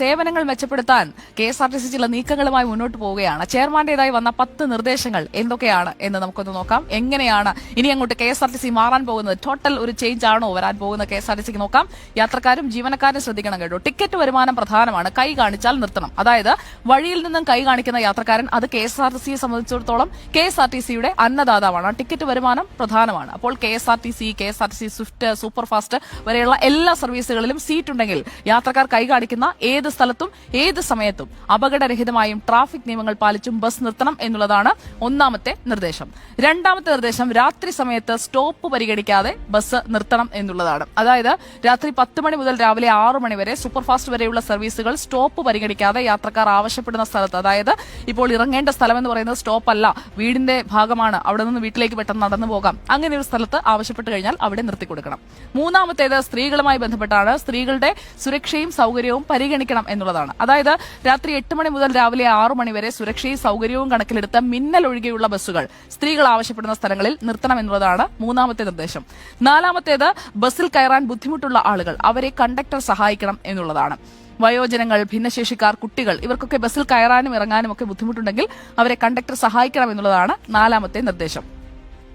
സേവനങ്ങൾ മെച്ചപ്പെടുത്താൻ കെഎസ്ആർടിസി ചില നീക്കങ്ങളുമായി മുന്നോട്ട് പോവുകയാണ്. ചെയർമാന്റേതായി വന്ന 10 നിർദ്ദേശങ്ങൾ എന്തൊക്കെയാണ് എന്ന് നമുക്കൊന്ന് നോക്കാം. എങ്ങനെയാണ് ഇനി അങ്ങോട്ട് കെഎസ്ആർടിസി മാറാൻ പോകുന്നത്? ടോട്ടൽ ഒരു ചേഞ്ച് ആണോ വരാൻ പോകുന്ന കെഎസ്ആർടിസിക്ക് നോക്കാം. യാത്രക്കാരും ജീവനക്കാരും ശ്രദ്ധിക്കണം കേട്ടോ. ടിക്കറ്റ് വരുമാനം പ്രധാനമാണ്. കൈ കാണിച്ചാൽ നിർത്തണം. അതായത് വഴിയിൽ നിന്നും കൈ കാണിക്കുന്ന യാത്രക്കാരൻ അത് കെഎസ്ആർടിസിയെ സംബന്ധിച്ചിടത്തോളം കെഎസ്ആർടിസിയുടെ അന്നദാതാവാണ്. ടിക്കറ്റ് വരുമാനം പ്രധാനമാണ്. അപ്പോൾ കെഎസ്ആർടിസി സ്വിഫ്റ്റ്, സൂപ്പർഫാസ്റ്റ് വരെയുള്ള എല്ലാ സർവീസുകളിലും സീറ്റ് ഉണ്ടെങ്കിൽ യാത്രക്കാർ കൈ കാണിക്കുന്ന ഏത് സ്ഥലത്തും ഏത് സമയത്തും അപകടരഹിതമായും ട്രാഫിക് നിയമങ്ങൾ പാലിച്ചും ബസ് നിർത്തണം എന്നുള്ളതാണ് ഒന്നാമത്തെ നിർദ്ദേശം. രണ്ടാമത്തെ നിർദ്ദേശം രാത്രി സമയത്ത് സ്റ്റോപ്പ് പരിഗണിക്കാതെ ബസ് നിർത്തണം എന്നുള്ളതാണ്. അതായത് രാത്രി 10 മണി മുതൽ രാവിലെ 6 മണി വരെ സൂപ്പർഫാസ്റ്റ് വരെയുള്ള സർവീസുകൾ സ്റ്റോപ്പ് പരിഗണിക്കാതെ യാത്രക്കാർ ആവശ്യപ്പെടുന്ന സ്ഥലത്ത്, അതായത് ഇപ്പോൾ ഇറങ്ങേണ്ട സ്ഥലം എന്ന് പറയുന്നത് സ്റ്റോപ്പ് അല്ല, വീടിന്റെ ഭാഗമാണ്, അവിടെ നിന്ന് വീട്ടിലേക്ക് പെട്ടെന്ന് നടന്നു പോകാം, അങ്ങനെ ഒരു സ്ഥലത്ത് ആവശ്യപ്പെട്ട് കഴിഞ്ഞാൽ അവിടെ നിർത്തിക്കൊടുക്കണം. മൂന്നാമത്തേത് സ്ത്രീകളുമായി ബന്ധപ്പെട്ടാണ്. സ്ത്രീകളുടെ സുരക്ഷയും സൗകര്യവും പരിഗണിക്കണം എന്നുള്ളതാണ്. അതായത് രാത്രി 8 മണി മുതൽ രാവിലെ 6 മണി വരെ സുരക്ഷയും സൗകര്യവും കണക്കിലെടുത്ത മിന്നൽ ഒഴികെയുള്ള ബസ്സുകൾ സ്ത്രീകൾ ആവശ്യപ്പെടുന്ന സ്ഥലങ്ങളിൽ നിർത്തണം എന്നുള്ളതാണ് മൂന്നാമത്തെ നിർദ്ദേശം. നാലാമത്തേത് ബസ്സിൽ കയറാൻ ബുദ്ധിമുട്ടുള്ള ആളുകൾ, അവരെ കണ്ടക്ടർ സഹായിക്കണം എന്നുള്ളതാണ്. വയോജനങ്ങൾ, ഭിന്നശേഷിക്കാർ, കുട്ടികൾ ഇവർക്കൊക്കെ ബസ്സിൽ കയറാനും ഇറങ്ങാനും ഒക്കെ ബുദ്ധിമുട്ടുണ്ടെങ്കിൽ അവരെ കണ്ടക്ടർ സഹായിക്കണം എന്നുള്ളതാണ് നാലാമത്തെ നിർദ്ദേശം.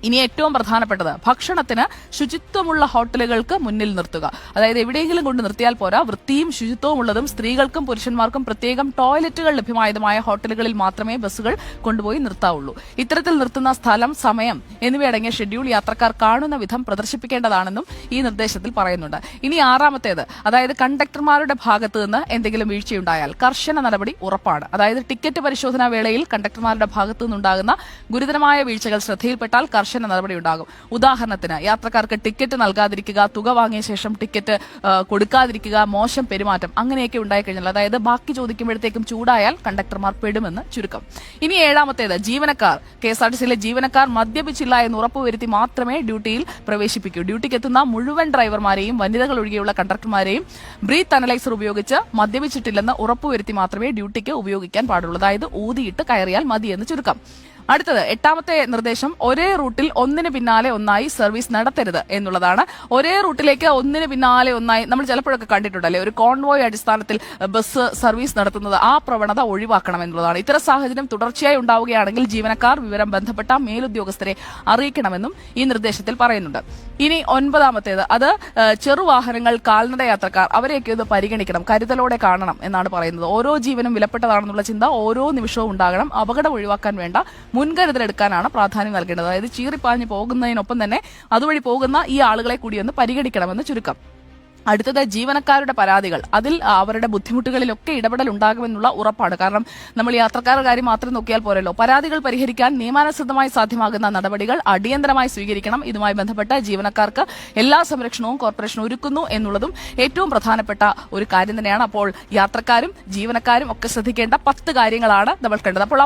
ഇനി ഏറ്റവും പ്രധാനപ്പെട്ടത് ഭക്ഷണത്തിന് ശുചിത്വമുള്ള ഹോട്ടലുകൾക്ക് മുന്നിൽ നിർത്തുക. അതായത് എവിടെയെങ്കിലും കൊണ്ട് നിർത്തിയാൽ പോരാ, വൃത്തിയും ശുചിത്വവും ഉള്ളതും സ്ത്രീകൾക്കും പുരുഷന്മാർക്കും പ്രത്യേകം ടോയ്ലറ്റുകൾ ലഭ്യമായതുമായ ഹോട്ടലുകളിൽ മാത്രമേ ബസ്സുകൾ കൊണ്ടുപോയി നിർത്താവുള്ളൂ. ഇത്തരത്തിൽ നിർത്തുന്ന സ്ഥലം, സമയം എന്നിവയടങ്ങിയ ഷെഡ്യൂൾ യാത്രക്കാർ കാണുന്ന വിധം പ്രദർശിപ്പിക്കേണ്ടതാണെന്നും ഈ നിർദ്ദേശത്തിൽ പറയുന്നുണ്ട്. ഇനി ആറാമത്തേത്, അതായത് കണ്ടക്ടർമാരുടെ ഭാഗത്ത് നിന്ന് എന്തെങ്കിലും വീഴ്ചയുണ്ടായാൽ കർശന നടപടി ഉറപ്പാണ്. അതായത് ടിക്കറ്റ് പരിശോധനാ വേളയിൽ കണ്ടക്ടർമാരുടെ ഭാഗത്തു നിന്നുണ്ടാകുന്ന ഗുരുതരമായ വീഴ്ചകൾ ശ്രദ്ധയിൽപ്പെട്ടാൽ കർശന നടപടി ഉണ്ടാകും. ഉദാഹരണത്തിന് യാത്രക്കാർക്ക് ടിക്കറ്റ് നൽകാതിരിക്കുക, തുക വാങ്ങിയ ശേഷം ടിക്കറ്റ് കൊടുക്കാതിരിക്കുക, മോശം പെരുമാറ്റം, അങ്ങനെയൊക്കെ ഉണ്ടായിക്കഴിഞ്ഞാൽ, അതായത് ബാക്കി ചോദിക്കുമ്പോഴത്തേക്കും ചൂടായാൽ കണ്ടക്ടർമാർ പെടുമെന്ന് ചുരുക്കം. ഇനി ഏഴാമത്തേത്, ജീവനക്കാർ, കെഎസ്ആർടിസിയിലെ ജീവനക്കാർ മദ്യപിച്ചില്ല എന്ന് ഉറപ്പുവരുത്തി മാത്രമേ ഡ്യൂട്ടിയിൽ പ്രവേശിപ്പിക്കൂ. ഡ്യൂട്ടിക്ക് എത്തുന്ന മുഴുവൻ ഡ്രൈവർമാരെയും വനിതകൾ ഒഴികെയുള്ള കണ്ടക്ടർമാരെയും ബ്രീത്ത് അനലൈസർ ഉപയോഗിച്ച് മദ്യപിച്ചിട്ടില്ലെന്ന് ഉറപ്പുവരുത്തി മാത്രമേ ഡ്യൂട്ടിക്ക് ഉപയോഗിക്കാൻ പാടുള്ളൂ. അതായത് ഊതിയിട്ട് കയറിയാൽ മതിയെന്ന് ചുരുക്കം. അടുത്തത് എട്ടാമത്തെ നിർദ്ദേശം, ഒരേ റൂട്ടിൽ ഒന്നിന് പിന്നാലെ ഒന്നായി സർവീസ് നടത്തരുത് എന്നുള്ളതാണ്. ഒരേ റൂട്ടിലേക്ക് ഒന്നിന് പിന്നാലെ ഒന്നായി നമ്മൾ ചിലപ്പോഴൊക്കെ കണ്ടിട്ടുണ്ടല്ലേ, ഒരു കോൺവോയ് അടിസ്ഥാനത്തിൽ ബസ് സർവീസ് നടത്തുന്നത്, ആ പ്രവണത ഒഴിവാക്കണം എന്നുള്ളതാണ്. ഇത്തരം സാഹചര്യം തുടർച്ചയായി ഉണ്ടാവുകയാണെങ്കിൽ ജീവനക്കാർ വിവരം ബന്ധപ്പെട്ട മേലുദ്യോഗസ്ഥരെ അറിയിക്കണമെന്നും ഈ നിർദ്ദേശത്തിൽ പറയുന്നുണ്ട്. ഇനി ഒൻപതാമത്തേത്, അത് ചെറുവാഹനങ്ങൾ, കാൽനട യാത്രക്കാർ അവരെയൊക്കെ ഒന്ന് പരിഗണിക്കണം, കരുതലോടെ കാണണം എന്നാണ് പറയുന്നത്. ഓരോ ജീവനും വിലപ്പെട്ടതാണെന്നുള്ള ചിന്ത ഓരോ നിമിഷവും ഉണ്ടാകണം. അപകടം ഒഴിവാക്കാൻ വേണ്ട മുൻകരുതലെടുക്കാനാണ് പ്രാധാന്യം നൽകേണ്ടത്. അതായത് ചീറിപ്പാഞ്ഞു പോകുന്നതിനൊപ്പം തന്നെ അതുവഴി പോകുന്ന ഈ ആളുകളെ കൂടി ഒന്ന് പരിഗണിക്കണമെന്ന് ചുരുക്കം. അടുത്തത് ജീവനക്കാരുടെ പരാതികൾ. അതിൽ അവരുടെ ബുദ്ധിമുട്ടുകളിലൊക്കെ ഇടപെടൽ ഉണ്ടാകുമെന്നുള്ള ഉറപ്പാണ്. കാരണം നമ്മൾ യാത്രക്കാരുടെ കാര്യം മാത്രം നോക്കിയാൽ പോരല്ലോ. പരാതികൾ പരിഹരിക്കാൻ നിയമാനുസൃതമായി സാധ്യമാകുന്ന നടപടികൾ അടിയന്തരമായി സ്വീകരിക്കണം. ഇതുമായി ബന്ധപ്പെട്ട ജീവനക്കാർക്ക് എല്ലാ സംരക്ഷണവും കോർപ്പറേഷൻ ഒരുക്കുന്നു എന്നുള്ളതും ഏറ്റവും പ്രധാനപ്പെട്ട ഒരു കാര്യം തന്നെയാണ്. അപ്പോൾ യാത്രക്കാരും ജീവനക്കാരും ഒക്കെ ശ്രദ്ധിക്കേണ്ട 10 കാര്യങ്ങളാണ് നമ്മൾ കണ്ടത്. അപ്പോൾ